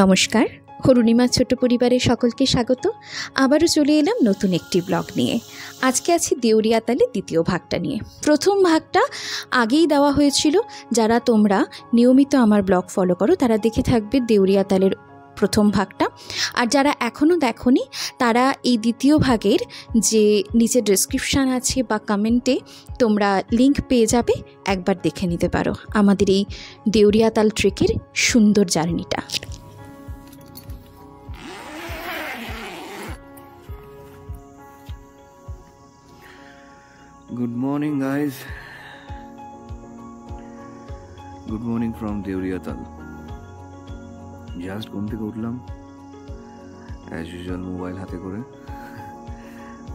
নমস্কার, অরুণিমা ছোট পরিবারের সকলকে স্বাগত। আবারও চলে এলাম নতুন একটি ব্লগ নিয়ে। আজকে আছি দেউরিয়াতালে দ্বিতীয় ভাগটা নিয়ে। প্রথম ভাগটা আগেই দেওয়া হয়েছিল। যারা তোমরা নিয়মিত আমার ব্লগ ফলো করো তারা দেখে থাকবে দেউরিয়াতালের প্রথম ভাগটা। আর যারা এখনও দেখোনি তারা এই দ্বিতীয় ভাগের যে নিচে ডেসক্রিপশান আছে বা কমেন্টে তোমরা লিংক পেয়ে যাবে, একবার দেখে নিতে পারো আমাদের এই দেউরিয়াতাল ট্রেকের সুন্দর জার্নিটা। Good morning guys. Good morning from Deuriatal. Just ঘুম থেকে উঠলাম as usual মোবাইল হাতে করে,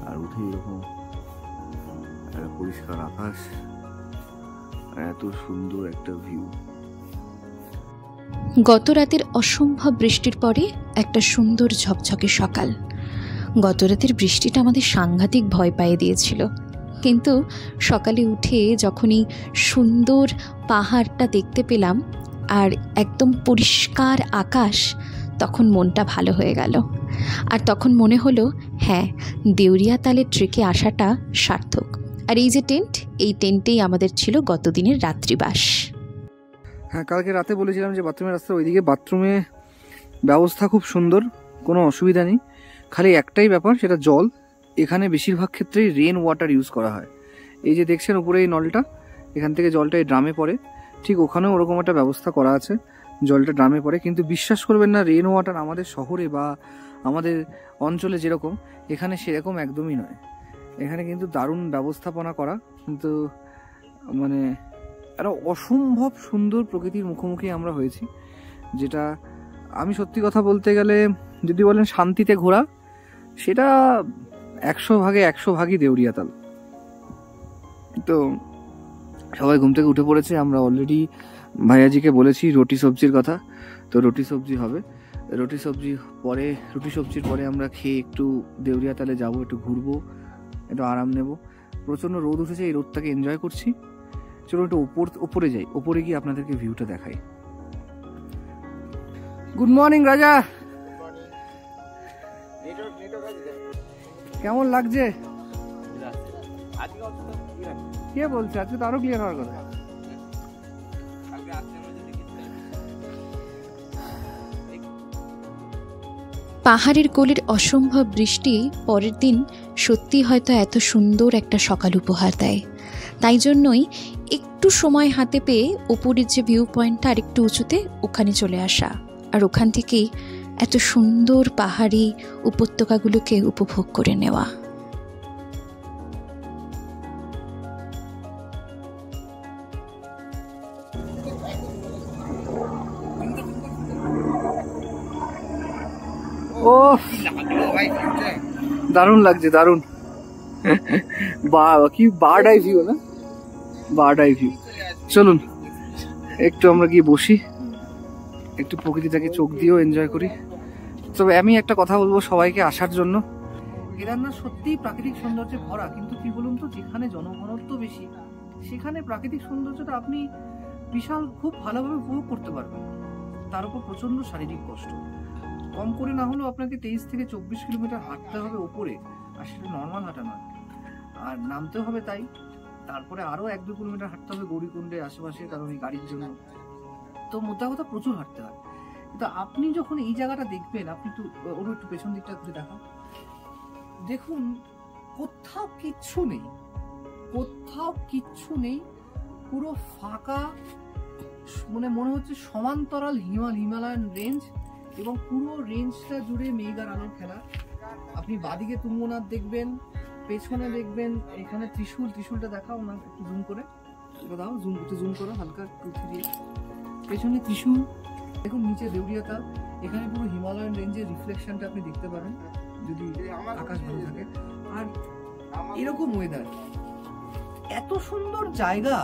আর উঠে এরকম একটা পরিষ্কার আকাশ আর এত সুন্দর একটা ভিউ। গত রাতের অসম্ভব বৃষ্টির পরে একটা সুন্দর ঝকঝকে সকাল। গত রাতের বৃষ্টিটা আমাদের সাংঘাতিক ভয় পাইয়ে দিয়েছিল, কিন্তু সকালে উঠে যখনই সুন্দর পাহাড়টা দেখতে পেলাম আর একদম পরিষ্কার আকাশ, তখন মনটা ভালো হয়ে গেল। আর তখন মনে হলো হ্যাঁ, দেউরিয়াতালের ট্রেকে আসাটা সার্থক। আর এই যে টেন্ট, এই টেন্টেই আমাদের ছিল গতদিনের রাত্রিবাস। হ্যাঁ, কালকে রাতে বলেছিলাম যে বাথরুমের রাস্তার ওইদিকে বাথরুমে ব্যবস্থা খুব সুন্দর, কোনো অসুবিধা নেই। খালি একটাই ব্যাপার, সেটা জল। এখানে বেশিরভাগ ক্ষেত্রেই রেন ওয়াটার ইউজ করা হয়। এই যে দেখছেন উপরে এই নলটা, এখান থেকে জলটা এই ড্রামে পড়ে, ঠিক ওখানেও ওরকম একটা ব্যবস্থা করা আছে, জলটা ড্রামে পড়ে। কিন্তু বিশ্বাস করবেন না, রেন ওয়াটার আমাদের শহরে বা আমাদের অঞ্চলে যেরকম, এখানে সেরকম একদমই নয়। এখানে কিন্তু দারুণ ব্যবস্থাপনা করা, কিন্তু মানে একটা অসম্ভব সুন্দর প্রকৃতির মুখোমুখি আমরা হয়েছি। যেটা আমি সত্যি কথা বলতে গেলে, যদি বলেন শান্তিতে ঘোরা, সেটা 100 ভাগে 100 ভাগই দেউরিয়াতাল। তো সবাই ঘুম থেকে উঠে পড়েছে। আমরা অলরেডি ভাইয়াজিকে বলেছি রুটি সবজির কথা, তো রুটি সবজি হবে। রুটি সবজির পরে আমরা খেয়ে একটু দেউরিয়াতালে যাব, একটু ঘুরবো, একটু আরাম নেব। প্রচণ্ড রোদ উঠেছে, এই রোদটাকে এনজয় করছি। চলো একটু ওপরে যাই, ওপরে গিয়ে আপনাদেরকে ভিউটা দেখাই। গুড মর্নিং রাজা, কেমন লাগছে? কে বলছে আজকে তো আরো ক্লিয়ার হওয়ার কথা। পাহাড়ের কোলের অসম্ভব বৃষ্টি পরের দিন সত্যি হয়তো এত সুন্দর একটা সকাল উপহার দেয়। তাই জন্যই একটু সময় হাতে পেয়ে ওপরের যে ভিউ পয়েন্টটা আর একটু উঁচুতে, ওখানে চলে আসা, আর ওখান থেকেই এত সুন্দর পাহাড়ি উপত্যকাগুলোকে উপভোগ করে নেওয়া। ও দারুণ লাগছে, দারুণ। কি বার্ড আই ভিউ না, বার্ড আই ভিউ। চলুন একটু আমরা গিয়ে বসি, একটু প্রকৃতিটাকে চোখ দিয়েও এনজয় করি। তবে আমি একটা কথা বলবো সবাইকে আসার জন্য, কেদারনাথ সত্যিই প্রাকৃতিক সৌন্দর্যে ভরা, কিন্তু কি বলুন তো, যেখানে জনঘনত্ব বেশি সেখানে প্রাকৃতিক সৌন্দর্যটা আপনি বিশাল খুব ভালোভাবে উপভোগ করতে পারবেন। তার উপর প্রচন্ড শারীরিক কষ্ট। কম করে না হলেও আপনাকে 23 থেকে 24 কিলোমিটার হাঁটতে হবে ওপরে, আর সেটা নর্মাল হাঁটা নয়, আর নামতে হবে তাই। তারপরে আরো 1-2 কিলোমিটার হাঁটতে হবে গৌরীকুণ্ডের আশেপাশে, কারণ এই গাড়ির জন্য। তো মোদ্দা কথা প্রচুর হাঁটতে হয়। কিন্তু আপনি যখন এই জায়গাটা দেখবেন, আপনি একটু পেছন দিকটা ঘুরে দেখান, দেখুন কোথাও কিচ্ছু নেই, কোথাও কিচ্ছু নেই, পুরো ফাঁকা। মানে মনে হচ্ছে সমান্তরাল হিমালয়ান রেঞ্জ, এবং পুরো রেঞ্জটা জুড়ে মেঘ আর আলোর খেলা। আপনি বাদিকে তুঙ্গনাথ দেখবেন, পেছনে দেখবেন এখানে ত্রিশূলটা দেখাও না একটু জুম করে, দাও জুম করো হালকা, পেছনে ত্রিশূল দেখুন, নিচে দেউরিয়াতাল। এখানে পুরো হিমালয়ান রেঞ্জের রিফ্লেকশনটা আপনি দেখতে পারেন যদি আকাশ ভালো থাকে। আর এরকম ওয়েদার, এত সুন্দর জায়গা।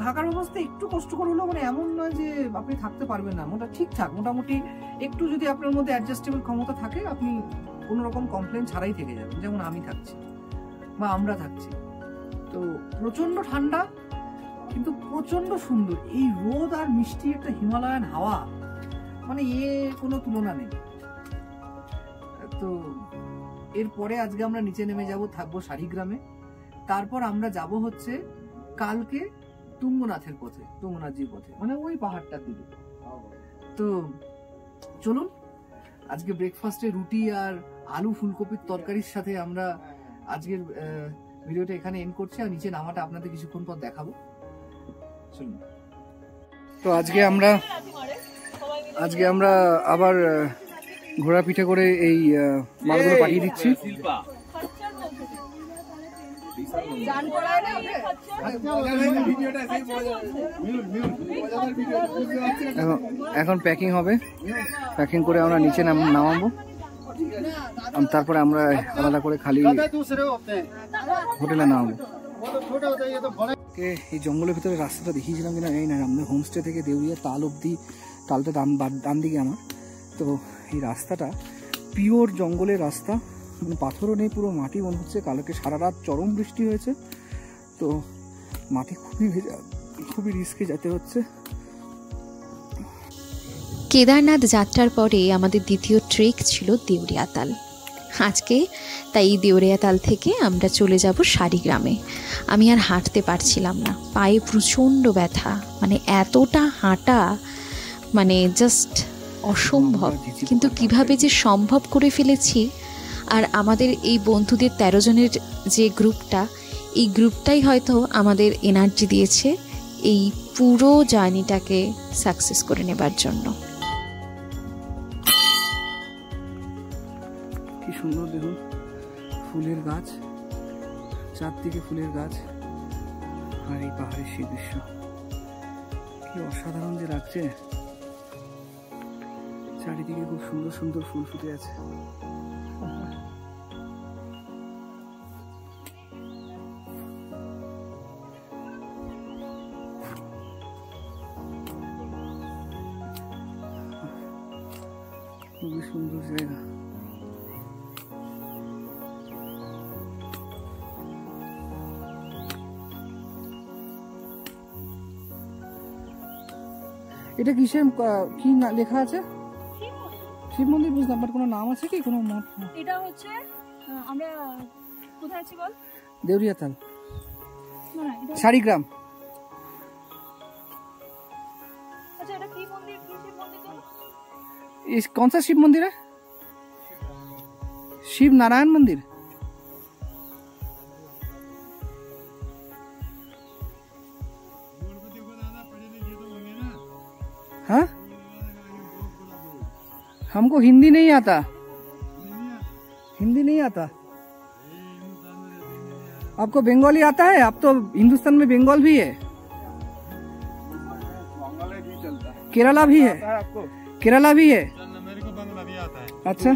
থাকার অবস্থা একটু কষ্টকর হলো, মানে এমন নয় যে আপনি থাকতে পারবেন না, ঠিকঠাক মোটামুটি। একটু যদি আপনার মধ্যে অ্যাডজাস্টেবল ক্ষমতা থাকে, আপনি কোনো রকম কমপ্লেন ছাড়াই থেকে যাবেন, যেমন আমি থাকছি বা আমরা থাকছি। তো প্রচন্ড ঠান্ডা, কিন্তু প্রচন্ড সুন্দর। এই রোদ আর মিষ্টি একটা হিমালয়ান হাওয়া, মানে কোনো তুলনা নেই। তো এরপরে আজকে আমরা নিচে নেমে যাব, থাকবো শাড়িগ্রামে। তারপর আমরা যাব হচ্ছে কালকে তুঙ্গনাথের পথে, তুঙ্গনাথজির পথে, মানে ওই পাহাড়টার দিকে। তো চলুন, আজকে ব্রেকফাস্টে রুটি আর আলু ফুলকপির তরকারির সাথে আমরা আজকের ভিডিওটা এখানে এন্ড করছি, আর নিচে নামাটা আপনাদের কিছুক্ষণ পর দেখাবো। চলুন। তো আজকে আমরা আবার ঘোড়া পিঠে করে এই মালগুলো পাঠিয়ে দিচ্ছি। এখন প্যাকিং হবে, প্যাকিং করে আমরা নিচে নামাবো, তারপরে আমরা আলাদা করে খালি হোটেলে নামাবো। এই জঙ্গলের ভিতরে রাস্তাটা দেখিয়েছিলাম কিনা এই না, আমাদের হোমস্টে থেকে দেউরিয়া তাল অব্দি, তালটা ডান দিকে আমার। তো এই রাস্তাটা পিওর জঙ্গলের রাস্তা, মানে পাথরও নেই, পুরো মাটি মনে হচ্ছে। কালকে সারা রাত চরম বৃষ্টি হয়েছে, তো মাটি খুবই ভেজা, খুবই রিস্কে যেতে হচ্ছে। কেদারনাথ যাত্রার পরে আমাদের দ্বিতীয় ট্রেক ছিল দেউরিয়াতাল। আজকে তাই দেউরিয়াতাল থেকে আমরা চলে যাব শাড়িগ্রামে। আমি আর হাঁটতে পারছিলাম না, পায়ে প্রচণ্ড ব্যথা, মানে এতটা হাঁটা মানে জাস্ট অসম্ভব। কিন্তু কিভাবে যে সম্ভব করে ফেলেছি। আর আমাদের এই বন্ধুদের 13 জনের যে গ্রুপটা, এই গ্রুপটাই হয়তো আমাদের এনার্জি দিয়েছে এই পুরো জার্নিটাকে সাকসেস করে নেবার জন্য। কি সুন্দর দেখুন, ফুলের গাছ, চারদিকে ফুলের গাছ, আর এই পাহাড়ের সেই দৃশ্য কি অসাধারণ যে লাগছে। চারিদিকে খুব সুন্দর সুন্দর ফুল ফুটে আছে। খুবই সুন্দর জায়গা। এটা কিসে কি লেখা আছে? শিব মন্দির বুঝলাম, বাট কোনো নাম আছে কি? কোনো এটা হচ্ছে আমরা কোথায় আছি বল? দেউরিয়াতাল, না এটা শাড়িগ্রাম। আচ্ছা, এটা কি মন্দির? কি শিব মন্দির বলো? इस कौन सा शिव मंदिर है? शिव नारायण मंदिर। हाँ, हमको हिंदी नहीं आता, हिंदी नहीं आता। आपको बंगाली आता है? आप तो हिंदुस्तान में बंगाल भी है, केरला भी है, केरला भी है। मेरे को बांग्ला भी आता है। अच्छा,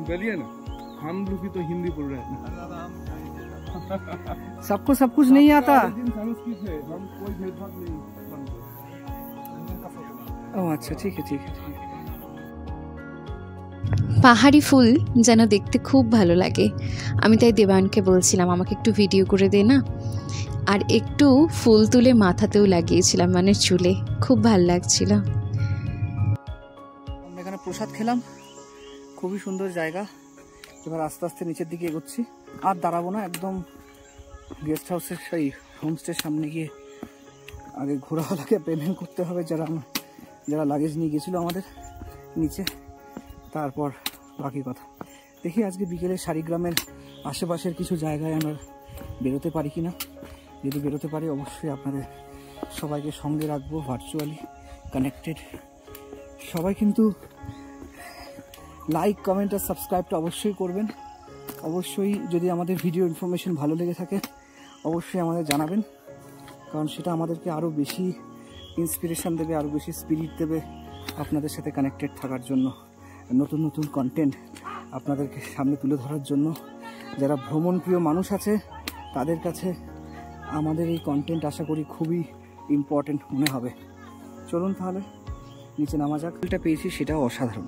बोलिए ना, हम लोग भी तो हिंदी बोल रहे हैं। सबको सब कुछ नहीं आता। संस्कृत है, हम कोई भेदभाव नहीं मानते। ও আচ্ছা, ঠিক আছে, ঠিক আছে। পাহাড়ি ফুল যেন দেখতে খুব ভালো লাগে। আমি তাই দেবানকে বলছিলাম আমাকে একটু ভিডিও করে দে না, আর একটু ফুল তুলে মাথাতেও লাগিয়েছিলাম, মানে চুলে। খুব ভালো লাগছিল। আমরা এখানে প্রসাদ খেলাম, খুবই সুন্দর জায়গা। এবার আস্তে আস্তে নিচের দিকে এগোচ্ছি, আর দাঁড়াবো না, একদম গেস্ট হাউসের সেই হোমস্টের সামনে গিয়ে আগে ঘোরাওয়ালাকে পেমেন্ট করতে হবে, যারা লাগেজ নিয়ে গেছিলো আমাদের নিচে, তারপর বাকি কথা। দেখি আজকে বিকেলে শাড়িগ্রামের আশেপাশের কিছু জায়গায় আমরা বেরোতে পারি কিনা। যদি বেরোতে পারি অবশ্যই আপনাদের সবাইকে সঙ্গে রাখবো, ভার্চুয়ালি কানেক্টেড। সবাই কিন্তু লাইক, কমেন্ট আর সাবস্ক্রাইবটা অবশ্যই করবেন। অবশ্যই যদি আমাদের ভিডিও ইনফরমেশন ভালো লেগে থাকে অবশ্যই আমাদের জানাবেন, কারণ সেটা আমাদেরকে আরও বেশি ইন্সপিরেশন দেবে, আরও বেশি স্পিরিট দেবে আপনাদের সাথে কানেক্টেড থাকার জন্য, নতুন নতুন কন্টেন্ট আপনাদেরকে সামনে তুলে ধরার জন্য। যারা ভ্রমণ প্রিয় মানুষ আছে তাদের কাছে আমাদের এই কন্টেন্ট আশা করি খুবই ইম্পর্টেন্ট মনে হবে। চলুন তাহলে নিচে নামা যাক। যেটা পেয়েছি সেটাও অসাধারণ,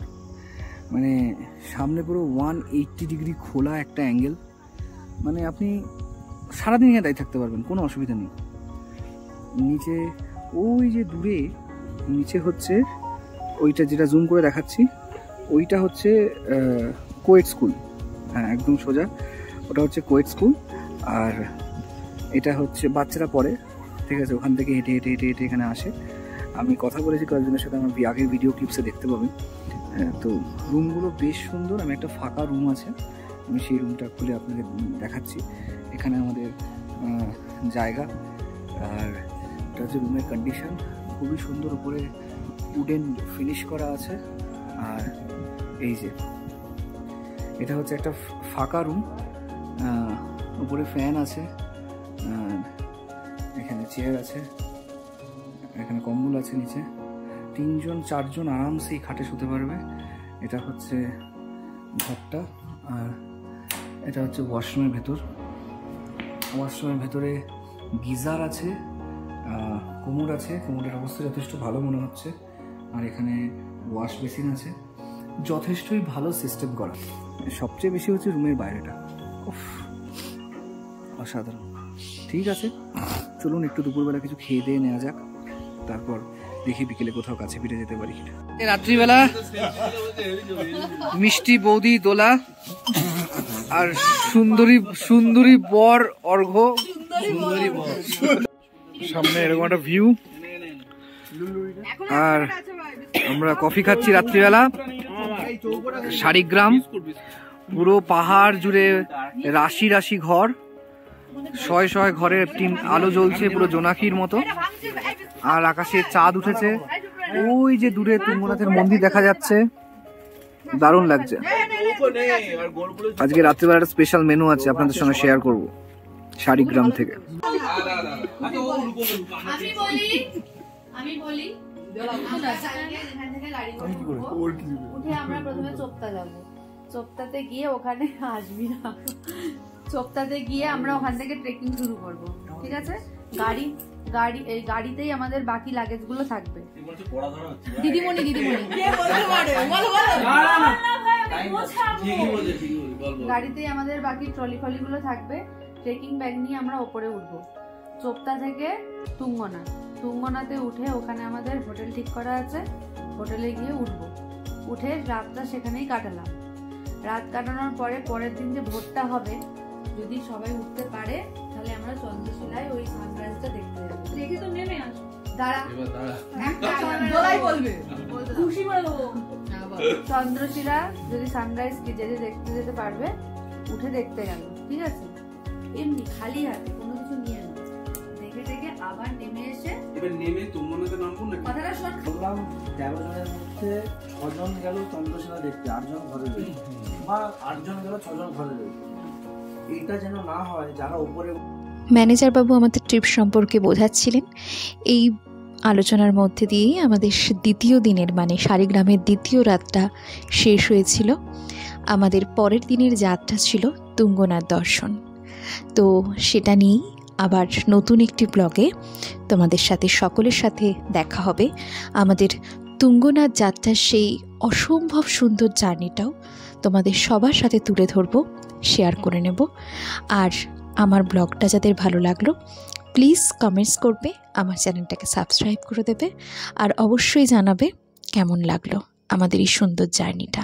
মানে সামনে পুরো 180 ডিগ্রি খোলা একটা অ্যাঙ্গেল, মানে আপনি সারাদিন এখানে দাঁড়িয়ে থাকতে পারবেন, কোনো অসুবিধা নেই। নিচে ওই যে দূরে নিচে হচ্ছে ওইটা যেটা জুম করে দেখাচ্ছি ওইটা হচ্ছে কোয়েট স্কুল। হ্যাঁ, একদম সোজা ওটা হচ্ছে কোয়েট স্কুল। আর এটা হচ্ছে বাচ্চারা পড়ে, ঠিক আছে? ওখান থেকে হেঁটে হেঁটে হেঁটে হেঁটে এখানে আসে। আমি কথা বলেছি কয়েকজনের সাথে, আমার আগের ভিডিও ক্লিপসে দেখতে পাবেন। তো রুমগুলো বেশ সুন্দর। আমি একটা ফাঁকা রুম আছে, আমি সেই রুমটা খুলে আপনাদের দেখাচ্ছি। এখানে আমাদের জায়গা, আর এটা হচ্ছে রুমের কন্ডিশন খুবই সুন্দর, উপরে উডেন ফিনিশ করা আছে। আর এই যে এটা হচ্ছে একটা ফাঁকা রুম, উপরে ফ্যান আছে, এখানে চেয়ার আছে, এখানে কম্বল আছে, নিচে 3-4 আরামসে এই খাটে শুতে পারবে। এটা হচ্ছে ঘরটা, আর এটা হচ্ছে ওয়াশরুমের ভেতর। ওয়াশরুমের ভেতরে গিজার আছে, কোমর আছে, কোমরের অবস্থা যথেষ্ট ভালো মনে হচ্ছে। আর এখানে ওয়াশ বেসিন আছে, যথেষ্টই ভালো সিস্টেম করা। সবচেয়ে বেশি হচ্ছে রুমের বাইরেটা, উফ অসাধারণ। ঠিক আছে, চলুন একটু দুপুরবেলা কিছু খেয়ে দিয়ে নেওয়া যাক, তারপর দেখি বিকেলে কোথাও কাছে ফিরে যেতে পারি। রাত্রিবেলা মিষ্টি বৌদি দোলা আর সুন্দরী সুন্দরী বর অর্ঘ্য। সামনে এরকম একটা ভিউ, আর আমরা কফি খাচ্ছি রাত্রিবেলা। শাড়িগ্রাম, পুরো পাহাড় জুড়ে রাশি রাশি ঘর, শয়ে শয়ে ঘরের আলো জ্বলছে পুরো জোনাকির মতো। আর আকাশে চাঁদ উঠেছে, ওই যে দূরে তুঙ্গনাথের মন্দির দেখা যাচ্ছে, দারুণ লাগছে। আজকে রাত্রিবেলা একটা স্পেশাল মেনু আছে, আপনাদের সঙ্গে শেয়ার করব শাড়িগ্রাম থেকে। আমরা প্রথমে চোপতা যাবো, চোপতাতে গিয়ে ওখানে আসবি না, চোপতাতে গিয়ে আমরা ওখান থেকে ট্রেকিং শুরু করব, ঠিক আছে? এই গাড়িতেই আমাদের বাকি লাগেজ গুলো থাকবে। দিদিমণি গাড়িতেই আমাদের বাকি ট্রলি ফলি গুলো থাকবে। ট্রেকিং ব্যাগ নিয়ে আমরা ওপরে উঠবো। চোপতা থেকে তুঙ্গনাতে উঠে ওখানে আমাদের হোটেল ঠিক করা আছে, হোটেলে গিয়ে উঠবো। উঠে রাতটা সেখানেই কাটালাম। রাত কাটানোর পরে পরের দিন যে ভোরটা হবে, যদি সবাই উঠতে পারে তাহলে আমরা চন্দ্রশিলায় ওই সানরাইজটা দেখতে যাবো। দেখে তো নেমে আস। চন্দ্রশিলা যদি সানরাইজ যেতে দেখতে যেতে পারবে, উঠে দেখতে গেল, ঠিক আছে? এমনি খালি হাতে কোনো কিছু নিয়ে না, দেখে দেখে আবার নেমে এসে কথাটা শোন। 13 জনের মধ্যে 6 জন গেল চন্দ্রশিলা দেখতে, 8 জন ঘরে রইল, বা 8 জন গেল 6 জন ঘরে রইল। এটা যেন না হয় যারা উপরে। ম্যানেজার বাবু আমাদের ট্রিপ সম্পর্কে বোঝাচ্ছিলেন। এই আলোচনার মধ্যে দিয়েই আমাদের দ্বিতীয় দিনের মানে শাড়িগ্রামের দ্বিতীয় রাতটা শেষ হয়েছিল। আমাদের পরের দিনের যাত্রা ছিল তুঙ্গনাথ দর্শন। তো সেটা নিয়েই আবার নতুন একটি ব্লগে তোমাদের সাথে সকলের সাথে দেখা হবে। আমাদের তুঙ্গনাথ যাত্রার সেই অসম্ভব সুন্দর জার্নিটাও তোমাদের সবার সাথে তুলে ধরবো, শেয়ার করে নেব। আর আমার ব্লগটা যাদের ভালো লাগলো প্লিজ কমেন্টস করবে, আমার চ্যানেলটাকে সাবস্ক্রাইব করে দেবে, আর অবশ্যই জানাবে কেমন লাগলো আমাদের এই সুন্দর জার্নিটা।